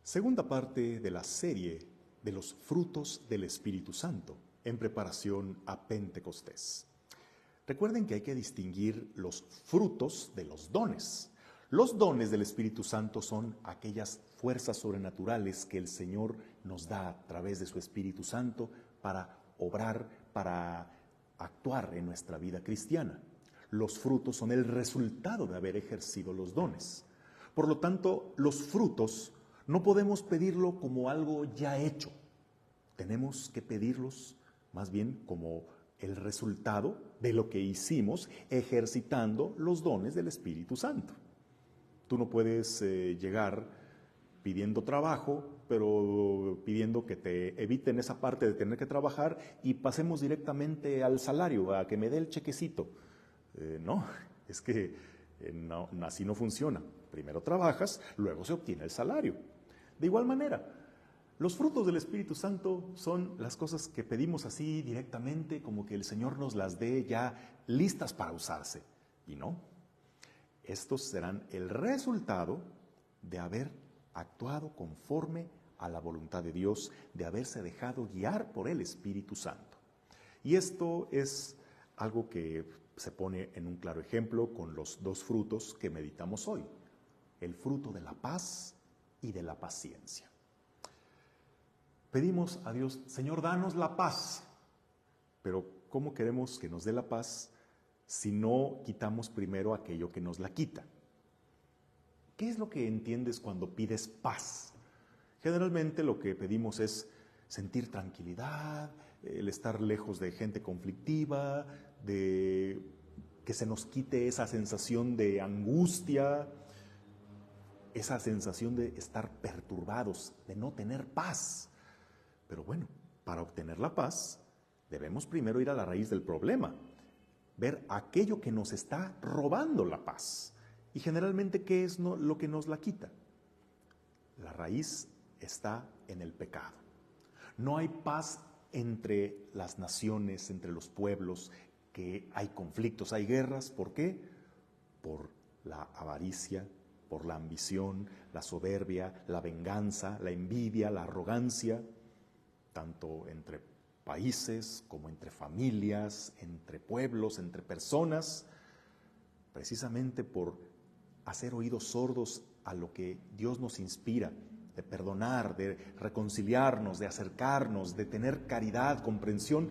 Segunda parte de la serie de los frutos del Espíritu Santo en preparación a Pentecostés. Recuerden que hay que distinguir los frutos de los dones. Los dones del Espíritu Santo son aquellas fuerzas sobrenaturales que el Señor nos da a través de su Espíritu Santo para obrar, para actuar en nuestra vida cristiana. Los frutos son el resultado de haber ejercido los dones. Por lo tanto, los frutos no podemos pedirlo como algo ya hecho. Tenemos que pedirlos más bien como el resultado de lo que hicimos ejercitando los dones del Espíritu Santo. Tú no puedes llegar pidiendo trabajo, pero pidiendo que te eviten esa parte de tener que trabajar y pasemos directamente al salario, a que me dé el chequecito. No, es que no, así no funciona. Primero trabajas, luego se obtiene el salario. De igual manera, los frutos del Espíritu Santo son las cosas que pedimos así directamente, como que el Señor nos las dé ya listas para usarse. Y no, estos serán el resultado de haber actuado conforme a la voluntad de Dios, de haberse dejado guiar por el Espíritu Santo. Y esto es algo que se pone en un claro ejemplo con los dos frutos que meditamos hoy: el fruto de la paz y de la paciencia. Pedimos a Dios: Señor, danos la paz. Pero ¿cómo queremos que nos dé la paz si no quitamos primero aquello que nos la quita? ¿Qué es lo que entiendes cuando pides paz? Generalmente lo que pedimos es sentir tranquilidad, el estar lejos de gente conflictiva, de que se nos quite esa sensación de angustia, esa sensación de estar perturbados, de no tener paz. Pero bueno, para obtener la paz, debemos primero ir a la raíz del problema, ver aquello que nos está robando la paz. Y generalmente, ¿qué es lo que nos la quita? La raíz está en el pecado. No hay paz entre las naciones, entre los pueblos, que hay conflictos, hay guerras. ¿Por qué? Por la avaricia, por la ambición, la soberbia, la venganza, la envidia, la arrogancia, tanto entre países como entre familias, entre pueblos, entre personas, precisamente por hacer oídos sordos a lo que Dios nos inspira, de perdonar, de reconciliarnos, de acercarnos, de tener caridad, comprensión.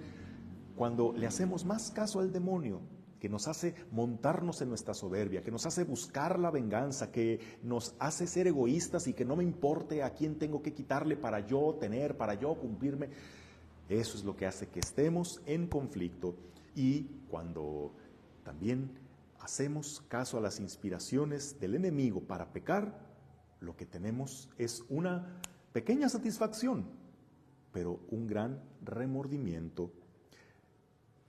Cuando le hacemos más caso al demonio, que nos hace montarnos en nuestra soberbia, que nos hace buscar la venganza, que nos hace ser egoístas y que no me importe a quién tengo que quitarle para yo tener, para yo cumplirme, eso es lo que hace que estemos en conflicto. Y cuando también hacemos caso a las inspiraciones del enemigo para pecar, lo que tenemos es una pequeña satisfacción, pero un gran remordimiento.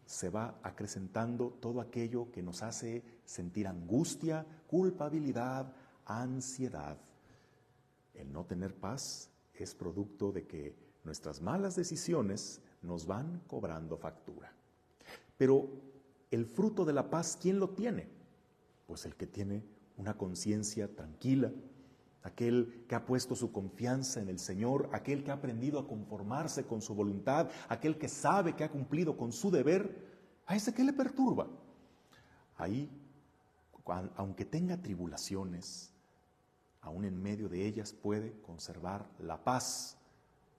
Se va acrecentando todo aquello que nos hace sentir angustia, culpabilidad, ansiedad. El no tener paz es producto de que nuestras malas decisiones nos van cobrando factura. Pero el fruto de la paz, ¿quién lo tiene? Pues el que tiene una conciencia tranquila, aquel que ha puesto su confianza en el Señor, aquel que ha aprendido a conformarse con su voluntad, aquel que sabe que ha cumplido con su deber. ¿A ese qué le perturba? Ahí, aunque tenga tribulaciones, aún en medio de ellas puede conservar la paz,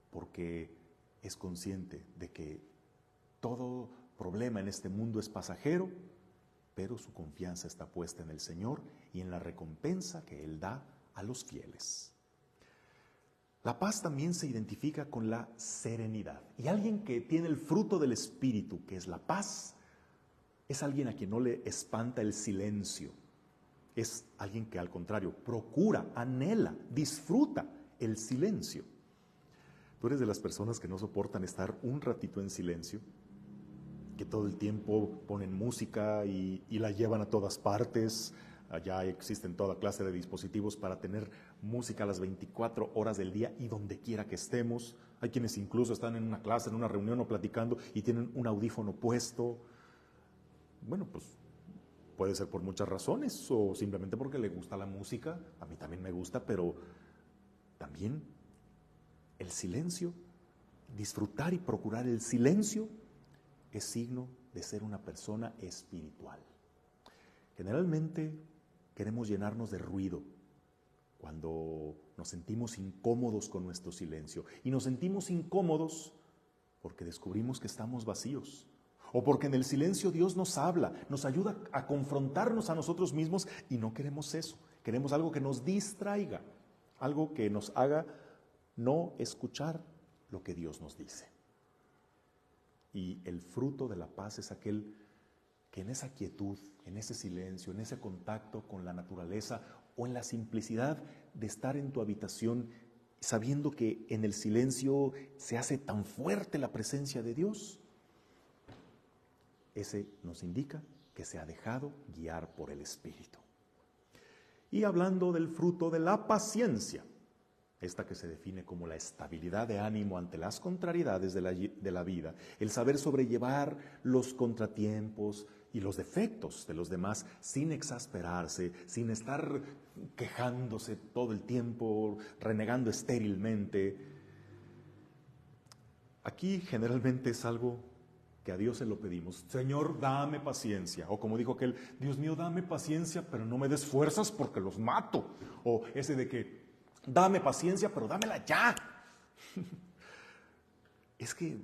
porque es consciente de que todo problema en este mundo es pasajero, pero su confianza está puesta en el Señor y en la recompensa que Él da a los fieles. La paz también se identifica con la serenidad. Y alguien que tiene el fruto del Espíritu, que es la paz, es alguien a quien no le espanta el silencio. Es alguien que al contrario procura, anhela, disfruta el silencio. ¿Tú eres de las personas que no soportan estar un ratito en silencio? Que todo el tiempo ponen música y la llevan a todas partes. Allá existen toda clase de dispositivos para tener música a las 24 horas del día y donde quiera que estemos. Hay quienes incluso están en una clase, en una reunión o platicando y tienen un audífono puesto. Bueno, pues puede ser por muchas razones o simplemente porque le gusta la música. A mí también me gusta, pero también el silencio, disfrutar y procurar el silencio, es signo de ser una persona espiritual. Generalmente queremos llenarnos de ruido cuando nos sentimos incómodos con nuestro silencio. Y nos sentimos incómodos porque descubrimos que estamos vacíos. O porque en el silencio Dios nos habla, nos ayuda a confrontarnos a nosotros mismos y no queremos eso. Queremos algo que nos distraiga, algo que nos haga no escuchar lo que Dios nos dice. Y el fruto de la paz es aquel que en esa quietud, en ese silencio, en ese contacto con la naturaleza o en la simplicidad de estar en tu habitación, sabiendo que en el silencio se hace tan fuerte la presencia de Dios, ese nos indica que se ha dejado guiar por el Espíritu. Y hablando del fruto de la paciencia, esta que se define como la estabilidad de ánimo ante las contrariedades de la vida, el saber sobrellevar los contratiempos y los defectos de los demás sin exasperarse, sin estar quejándose todo el tiempo, renegando estérilmente. Aquí generalmente es algo que a Dios se lo pedimos. Señor, dame paciencia. O como dijo aquel, Dios mío, dame paciencia, pero no me des fuerzas porque los mato. O ese de que, dame paciencia, pero dámela ya. Es que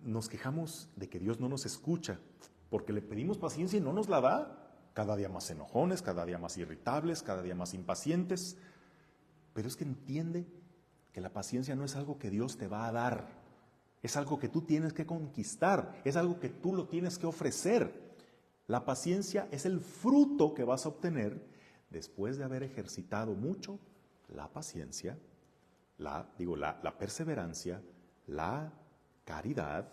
nos quejamos de que Dios no nos escucha, porque le pedimos paciencia y no nos la da. Cada día más enojones, cada día más irritables, cada día más impacientes. Pero es que entiende que la paciencia no es algo que Dios te va a dar. Es algo que tú tienes que conquistar, es algo que tú lo tienes que ofrecer. La paciencia es el fruto que vas a obtener después de haber ejercitado mucho la paciencia, la perseverancia, la caridad,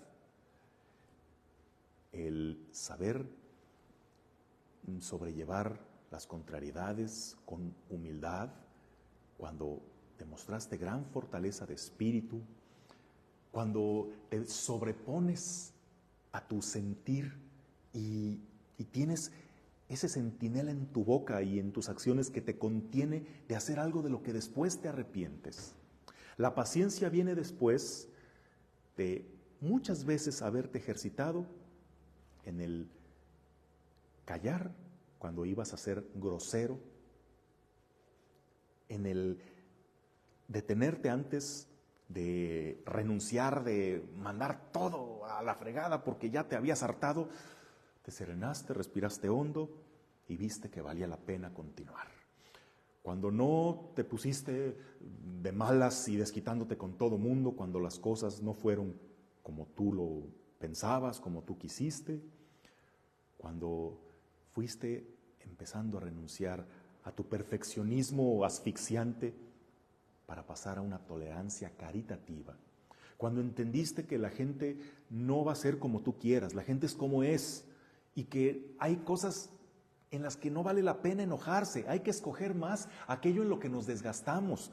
el saber sobrellevar las contrariedades con humildad, cuando demostraste gran fortaleza de espíritu, cuando te sobrepones a tu sentir y tienes ese centinela en tu boca y en tus acciones que te contiene de hacer algo de lo que después te arrepientes. La paciencia viene después de muchas veces haberte ejercitado en el callar cuando ibas a ser grosero, en el detenerte antes de renunciar, de mandar todo a la fregada porque ya te habías hartado. Te serenaste, respiraste hondo y viste que valía la pena continuar. Cuando no te pusiste de malas y desquitándote con todo mundo, cuando las cosas no fueron como tú lo pensabas, como tú quisiste, cuando fuiste empezando a renunciar a tu perfeccionismo asfixiante para pasar a una tolerancia caritativa, cuando entendiste que la gente no va a ser como tú quieras, la gente es como es, y que hay cosas en las que no vale la pena enojarse, hay que escoger más aquello en lo que nos desgastamos.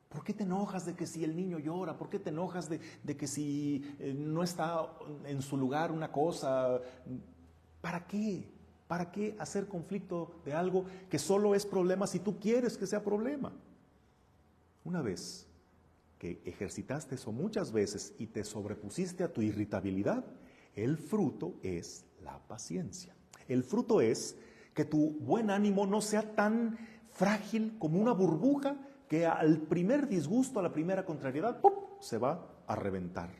¿Por qué te enojas de que si el niño llora? ¿Por qué te enojas de que si no está en su lugar una cosa? ¿Para qué? ¿Para qué hacer conflicto de algo que solo es problema si tú quieres que sea problema? Una vez que ejercitaste eso muchas veces y te sobrepusiste a tu irritabilidad, el fruto es la paciencia. El fruto es que tu buen ánimo no sea tan frágil como una burbuja que al primer disgusto, a la primera contrariedad, ¡pum!, se va a reventar.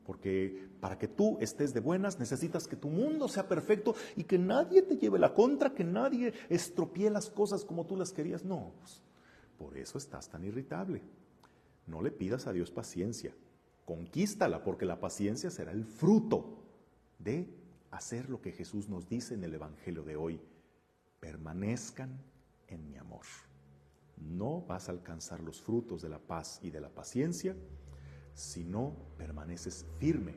Porque para que tú estés de buenas necesitas que tu mundo sea perfecto y que nadie te lleve la contra, que nadie estropee las cosas como tú las querías. No, pues, por eso estás tan irritable. No le pidas a Dios paciencia, conquístala, porque la paciencia será el fruto de hacer lo que Jesús nos dice en el Evangelio de hoy: permanezcan en mi amor. No vas a alcanzar los frutos de la paz y de la paciencia si no permaneces firme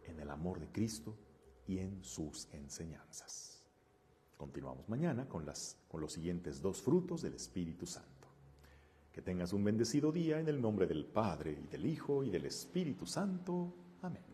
en el amor de Cristo y en sus enseñanzas. Continuamos mañana con los siguientes 2 frutos del Espíritu Santo. Que tengas un bendecido día en el nombre del Padre, y del Hijo, y del Espíritu Santo. Amén.